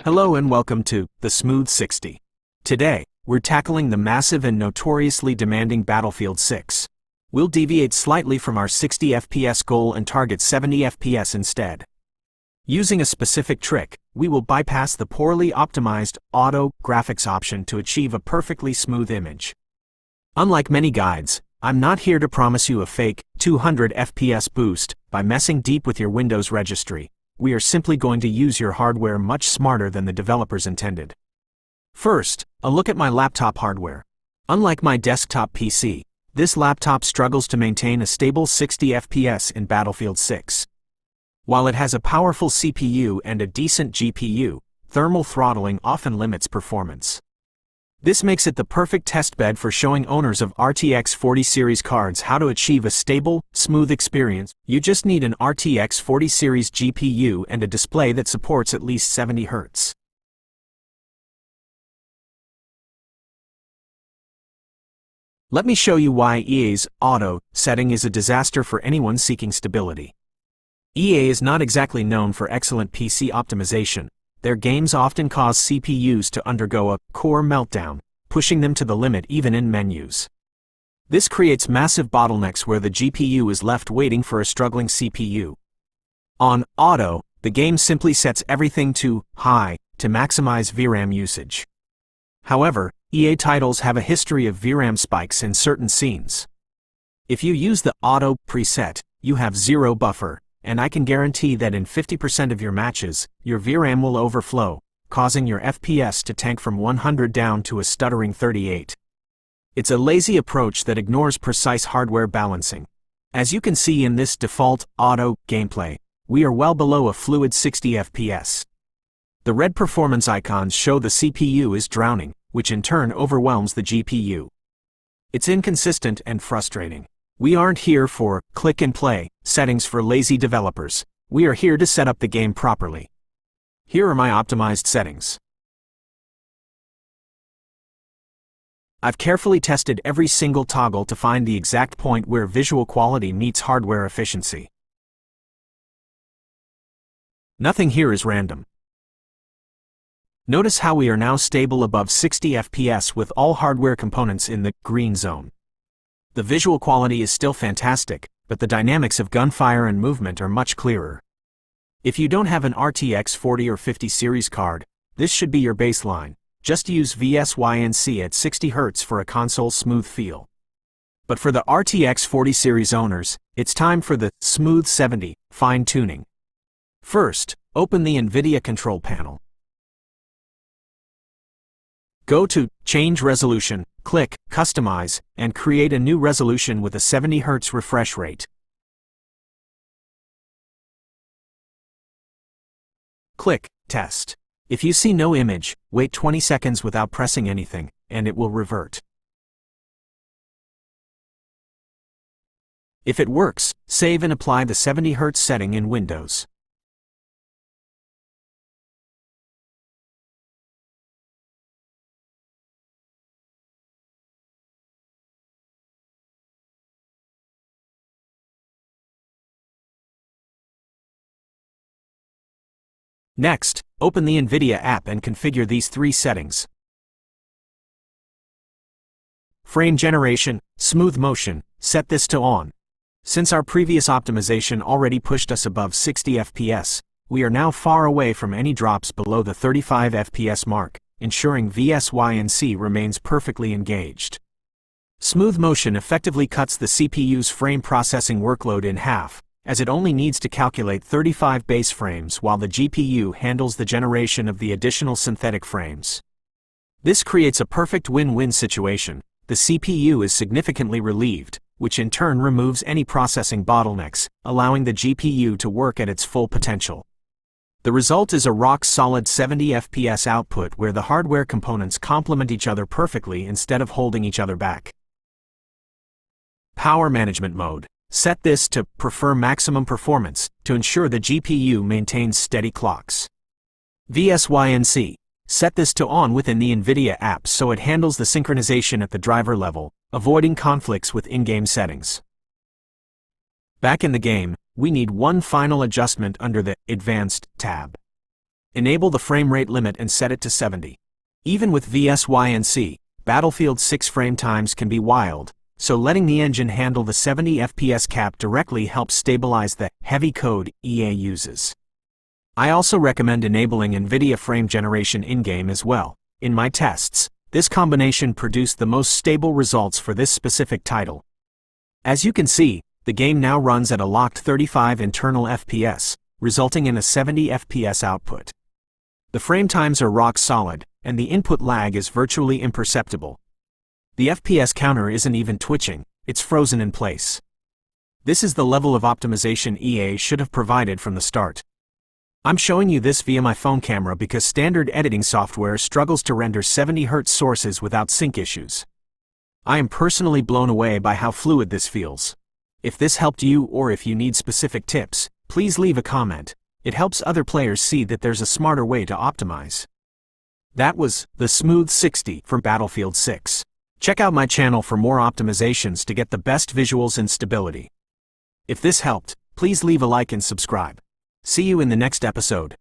Hello and welcome to the Smooth 60. Today, we're tackling the massive and notoriously demanding Battlefield 6. We'll deviate slightly from our 60 FPS goal and target 70 FPS instead. Using a specific trick, we will bypass the poorly optimized auto graphics option to achieve a perfectly smooth image. Unlike many guides, I'm not here to promise you a fake 200 FPS boost by messing deep with your Windows registry. We are simply going to use your hardware much smarter than the developers intended. First, a look at my laptop hardware. Unlike my desktop PC, this laptop struggles to maintain a stable 60 FPS in Battlefield 6. While it has a powerful CPU and a decent GPU, thermal throttling often limits performance. This makes it the perfect testbed for showing owners of RTX 40 series cards how to achieve a stable, smooth experience. You just need an RTX 40 series GPU and a display that supports at least 70 Hz. Let me show you why EA's auto setting is a disaster for anyone seeking stability. EA is not exactly known for excellent PC optimization. Their games often cause CPUs to undergo a core meltdown, pushing them to the limit even in menus. This creates massive bottlenecks where the GPU is left waiting for a struggling CPU. On auto, the game simply sets everything to high to maximize VRAM usage. However, EA titles have a history of VRAM spikes in certain scenes. If you use the auto preset, you have zero buffer, and I can guarantee that in 50% of your matches, your VRAM will overflow, causing your FPS to tank from 100 down to a stuttering 38. It's a lazy approach that ignores precise hardware balancing. As you can see in this default auto gameplay, we are well below a fluid 60 FPS. The red performance icons show the CPU is drowning, which in turn overwhelms the GPU. It's inconsistent and frustrating. We aren't here for click-and-play settings for lazy developers. We are here to set up the game properly. Here are my optimized settings. I've carefully tested every single toggle to find the exact point where visual quality meets hardware efficiency. Nothing here is random. Notice how we are now stable above 60 FPS with all hardware components in the green zone. The visual quality is still fantastic, but the dynamics of gunfire and movement are much clearer. If you don't have an RTX 40 or 50 series card, this should be your baseline. Just use VSYNC at 60 Hz for a console smooth feel. But for the RTX 40 series owners, it's time for the Smooth 70 fine-tuning. First, open the NVIDIA control panel. Go to Change Resolution, click Customize, and create a new resolution with a 70 Hz refresh rate. Click Test. If you see no image, wait 20 seconds without pressing anything, and it will revert. If it works, save and apply the 70 Hz setting in Windows. Next, open the NVIDIA app and configure these three settings. Frame generation, smooth motion, set this to on. Since our previous optimization already pushed us above 60 FPS, we are now far away from any drops below the 35 FPS mark, ensuring VSYNC remains perfectly engaged. Smooth motion effectively cuts the CPU's frame processing workload in half, as it only needs to calculate 35 base frames while the GPU handles the generation of the additional synthetic frames. This creates a perfect win-win situation. The CPU is significantly relieved, which in turn removes any processing bottlenecks, allowing the GPU to work at its full potential. The result is a rock-solid 70 FPS output where the hardware components complement each other perfectly instead of holding each other back. Power Management Mode. Set this to Prefer Maximum Performance to ensure the GPU maintains steady clocks. VSYNC. Set this to On within the NVIDIA app so it handles the synchronization at the driver level, avoiding conflicts with in-game settings. Back in the game, we need one final adjustment under the Advanced tab. Enable the frame rate limit and set it to 70. Even with VSYNC, Battlefield 6 frame times can be wild, so letting the engine handle the 70 FPS cap directly helps stabilize the heavy code EA uses. I also recommend enabling NVIDIA frame generation in-game as well. In my tests, this combination produced the most stable results for this specific title. As you can see, the game now runs at a locked 35 internal FPS, resulting in a 70 FPS output. The frame times are rock solid, and the input lag is virtually imperceptible. The FPS counter isn't even twitching, it's frozen in place. This is the level of optimization EA should have provided from the start. I'm showing you this via my phone camera because standard editing software struggles to render 70 Hz sources without sync issues. I am personally blown away by how fluid this feels. If this helped you or if you need specific tips, please leave a comment. It helps other players see that there's a smarter way to optimize. That was the Smooth 60 from Battlefield 6. Check out my channel for more optimizations to get the best visuals and stability. If this helped, please leave a like and subscribe. See you in the next episode.